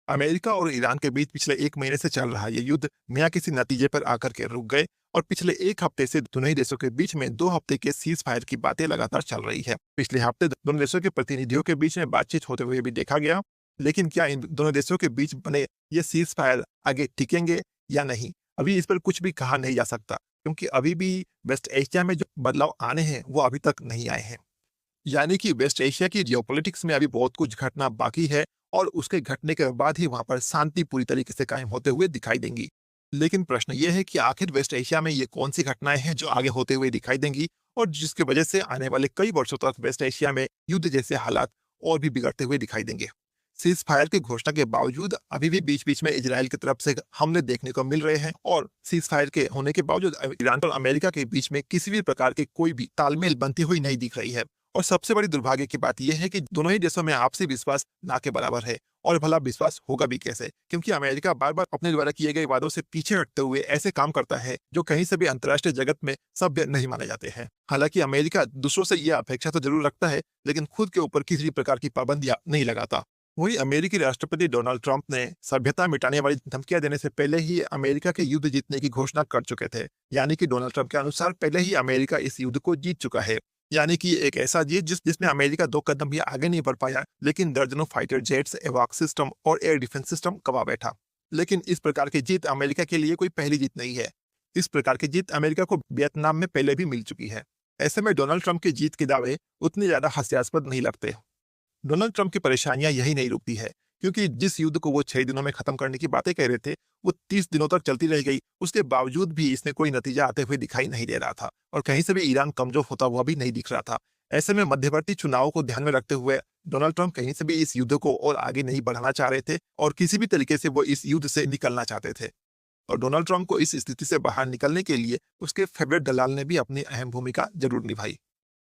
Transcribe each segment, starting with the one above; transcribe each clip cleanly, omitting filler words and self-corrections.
America और Iran के बीच पिछले 1 महीने से चल रहा ये युद्ध बिना किसी नतीजे पर आकर के रुक गए और पिछले 1 हफ्ते से दोनों ही देशों के बीच में 2 हफ्ते के सीज फायर की बातें लगातार चल रही है। पिछले हफ्ते दोनों देशों के प्रतिनिधियों के बीच में बातचीत होते हुए भी देखा गया, लेकिन क्या इन दोनों देशों के बीच बने ये सीज फायर आगे टिकेंगे या नहीं, अभी इस पर कुछ भी कहा नहीं जा सकता, क्योंकि अभी भी वेस्ट एशिया में जो बदलाव आने हैं वो अभी तक नहीं आए हैं। यानी कि वेस्ट एशिया की जियोपॉलिटिक्स में अभी बहुत कुछ घटना बाकी है और उसके घटने के बाद ही वहां पर शांति पूरी तरीके से कायम होते हुए दिखाई देंगी। लेकिन प्रश्न ये है कि आखिर वेस्ट एशिया में ये कौन सी घटनाएं हैं जो आगे होते हुए दिखाई देंगी और जिसकी वजह से आने वाले कई वर्षों तक वेस्ट एशिया में युद्ध जैसे हालात और भी बिगड़ते हुए दिखाई देंगे। सीज फायर की घोषणा के बावजूद अभी भी बीच बीच में इजराइल की तरफ से हमले देखने को मिल रहे हैं और सीज फायर के होने के बावजूद ईरान और अमेरिका के बीच में किसी भी प्रकार की कोई भी तालमेल बनती हुई नहीं दिख रही है। और सबसे बड़ी दुर्भाग्य की बात यह है कि दोनों ही देशों में आपसी विश्वास ना के बराबर है। और भला विश्वास होगा भी कैसे, क्योंकि अमेरिका बार बार अपने द्वारा किए गए वादों से पीछे हटते हुए ऐसे काम करता है जो कहीं से भी अंतर्राष्ट्रीय जगत में सभ्य नहीं माने जाते हैं। हालांकि अमेरिका दूसरों से यह अपेक्षा तो जरूर रखता है, लेकिन खुद के ऊपर किसी भी प्रकार की पाबंदियां नहीं लगाता। वही अमेरिकी राष्ट्रपति डोनाल्ड ट्रंप ने सभ्यता मिटाने वाली धमकियां देने से पहले ही अमेरिका के युद्ध जीतने की घोषणा कर चुके थे। यानी कि डोनाल्ड ट्रंप के अनुसार पहले ही अमेरिका इस युद्ध को जीत चुका है। यानी कि एक ऐसा जीत जिसमें अमेरिका 2 कदम भी आगे नहीं बढ़ पाया, लेकिन दर्जनों फाइटर जेट्स, एवाक सिस्टम और एयर डिफेंस सिस्टम गवा बैठा। लेकिन इस प्रकार की जीत अमेरिका के लिए कोई पहली जीत नहीं है। इस प्रकार की जीत अमेरिका को वियतनाम में पहले भी मिल चुकी है। ऐसे में डोनाल्ड ट्रंप की जीत के दावे उतने ज्यादा हास्यास्पद नहीं लगते। डोनाल्ड ट्रंप की परेशानियां यही नहीं रुकती है, क्योंकि जिस युद्ध को वो 6 दिनों में खत्म करने की बातें कह रहे थे वो 30 दिनों तक चलती रह गई। उसके बावजूद भी इसमें कोई नतीजा आते हुए दिखाई नहीं दे रहा था और कहीं से भी ईरान कमजोर होता हुआ भी नहीं दिख रहा था। ऐसे में मध्यवर्ती चुनावों को ध्यान में रखते हुए डोनाल्ड ट्रंप कहीं से भी इस युद्ध को और आगे नहीं बढ़ाना चाह रहे थे और किसी भी तरीके से वो इस युद्ध से निकलना चाहते थे। और डोनाल्ड ट्रंप को इस स्थिति से बाहर निकलने के लिए उसके फेवरेट दलाल ने भी अपनी अहम भूमिका जरूर निभाई।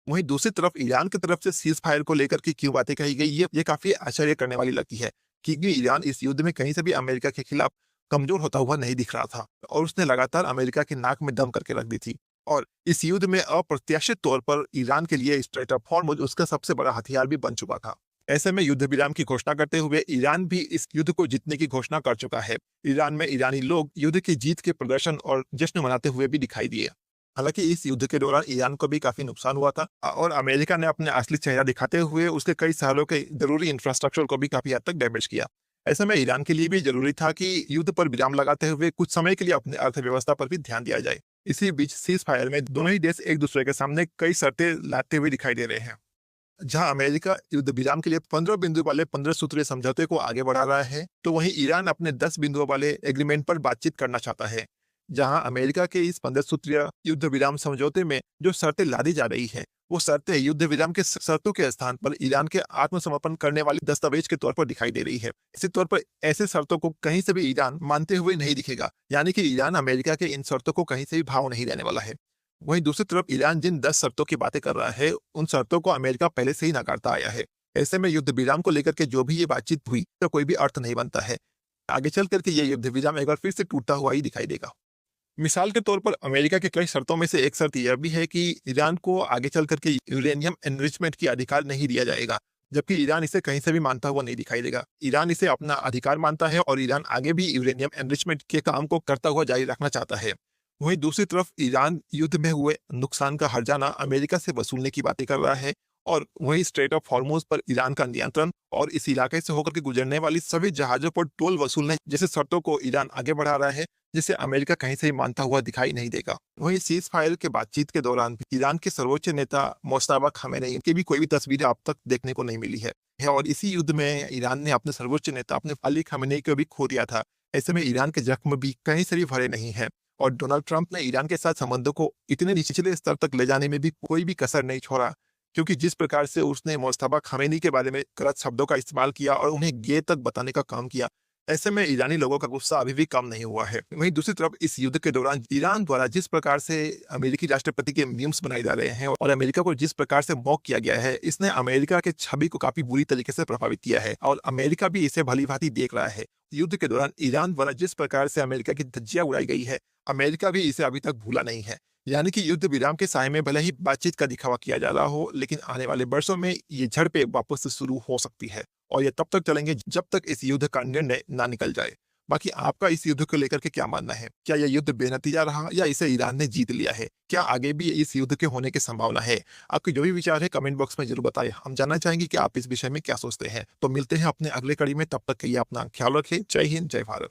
वहीं दूसरी तरफ ईरान की तरफ से सीज फायर को लेकर के क्यों बातें कही गई, ये काफी आश्चर्य करने वाली लगती है, क्योंकि ईरान इस युद्ध में कहीं से भी अमेरिका के खिलाफ कमजोर होता हुआ नहीं दिख रहा था और उसने लगातार अमेरिका की नाक में दम करके रख दी थी। और इस युद्ध में अप्रत्याशित तौर पर ईरान के लिए स्ट्रेट ऑफ हॉर्मुज उसका सबसे बड़ा हथियार भी बन चुका था। ऐसे में युद्ध विराम की घोषणा करते हुए ईरान भी इस युद्ध को जीतने की घोषणा कर चुका है। ईरान में ईरानी लोग युद्ध की जीत के प्रदर्शन और जश्न मनाते हुए भी दिखाई दिए। हालांकि इस युद्ध के दौरान ईरान को भी काफी नुकसान हुआ था और अमेरिका ने अपने असली चेहरा दिखाते हुए उसके कई शहरों के जरूरी इंफ्रास्ट्रक्चर को भी काफी हद तक डैमेज किया। ऐसे में ईरान के लिए भी जरूरी था कि युद्ध पर विराम लगाते हुए कुछ समय के लिए अपनी अर्थव्यवस्था पर भी ध्यान दिया जाए। इसी बीच सीज फायर में दोनों ही देश एक दूसरे के सामने कई शर्तें लाते हुए दिखाई दे रहे हैं। जहां अमेरिका युद्ध विराम के लिए 15 बिंदु वाले 15 सूत्रीय समझौते को आगे बढ़ा रहा है, तो वहीं ईरान अपने 10 बिंदुओं वाले एग्रीमेंट पर बातचीत करना चाहता है। जहां अमेरिका के इस 15 सूत्रीय युद्ध विराम समझौते में जो शर्तें लादी जा रही है, वो शर्तें युद्ध विराम के शर्तों के स्थान पर ईरान के आत्मसमर्पण करने वाली दस्तावेज के तौर पर दिखाई दे रही है। इसी तौर पर ऐसे शर्तों को कहीं से भी ईरान मानते हुए नहीं दिखेगा, यानी कि ईरान अमेरिका के इन शर्तों को कहीं से भी भाव नहीं देने वाला है। वहीं दूसरी तरफ ईरान जिन 10 शर्तों की बातें कर रहा है, उन शर्तों को अमेरिका पहले से ही नकारता आया है। ऐसे में युद्ध विराम को लेकर के जो भी ये बातचीत हुई, तो कोई भी अर्थ नहीं बनता है। आगे चल करके ये युद्ध विराम एक बार फिर से टूटता हुआ ही दिखाई देगा। मिसाल के तौर पर अमेरिका के कई शर्तों में से एक शर्त यह भी है कि ईरान को आगे चल करके यूरेनियम एनरिचमेंट की अधिकार नहीं दिया जाएगा, जबकि ईरान इसे कहीं से भी मानता हुआ नहीं दिखाई देगा। ईरान इसे अपना अधिकार मानता है और ईरान आगे भी यूरेनियम एनरिचमेंट के काम को करता हुआ जारी रखना चाहता है। वहीं दूसरी तरफ ईरान युद्ध में हुए नुकसान का हर्जाना अमेरिका से वसूलने की बातें कर रहा है और वहीं स्ट्रेट ऑफ हॉर्मुज पर ईरान का नियंत्रण और इस इलाके से होकर के गुजरने वाली सभी जहाजों पर टोल वसूलने जैसे शर्तों को ईरान आगे बढ़ा रहा है, जिसे अमेरिका कहीं से ही मानता हुआ दिखाई नहीं देगा। वहीं सीज फायर के बातचीत के दौरान भी ईरान के सर्वोच्च नेता मोस्तफा खामेनेई की भी कोई भी तस्वीरें अब तक देखने को नहीं मिली है। और इसी युद्ध में ईरान ने अपने सर्वोच्च नेता अपने अली खामेनेई को भी खो दिया था। ऐसे में ईरान के जख्म भी कहीं से भी भरे नहीं है और डोनाल्ड ट्रंप ने ईरान के साथ संबंधों को इतने निचले स्तर तक ले जाने में भी कोई भी कसर नहीं छोड़ा, क्योंकि जिस प्रकार से उसने मुस्तफा खामेनी के बारे में गलत शब्दों का इस्तेमाल किया और उन्हें गे तक बताने का काम किया, ऐसे में ईरानी लोगों का गुस्सा अभी भी कम नहीं हुआ है। वहीं दूसरी तरफ इस युद्ध के दौरान ईरान द्वारा जिस प्रकार से अमेरिकी राष्ट्रपति के मीम्स बनाए जा रहे हैं और अमेरिका को जिस प्रकार से मॉक किया गया है, इसने अमेरिका के छवि को काफी बुरी तरीके से प्रभावित किया है और अमेरिका भी इसे भलीभांति देख रहा है। युद्ध के दौरान ईरान द्वारा जिस प्रकार से अमेरिका की धज्जियां उड़ाई गई है, अमेरिका भी इसे अभी तक भूला नहीं है। यानी कि युद्ध विराम के साय में भले ही बातचीत का दिखावा किया जा रहा हो, लेकिन आने वाले वर्षों में ये झड़पें वापस से शुरू हो सकती है और ये तब तक चलेंगे जब तक इस युद्ध का निर्णय ना निकल जाए। बाकी आपका इस युद्ध को लेकर के क्या मानना है? क्या यह युद्ध बेनतीजा रहा या इसे ईरान ने जीत लिया है? क्या आगे भी इस युद्ध के होने की संभावना है? आपके जो भी विचार है कमेंट बॉक्स में जरूर बताइए। हम जानना चाहेंगे कि आप इस विषय में क्या सोचते हैं। तो मिलते हैं अपने अगले कड़ी में, तब तक के लिए अपना ख्याल रखें। जय हिंद, जय भारत।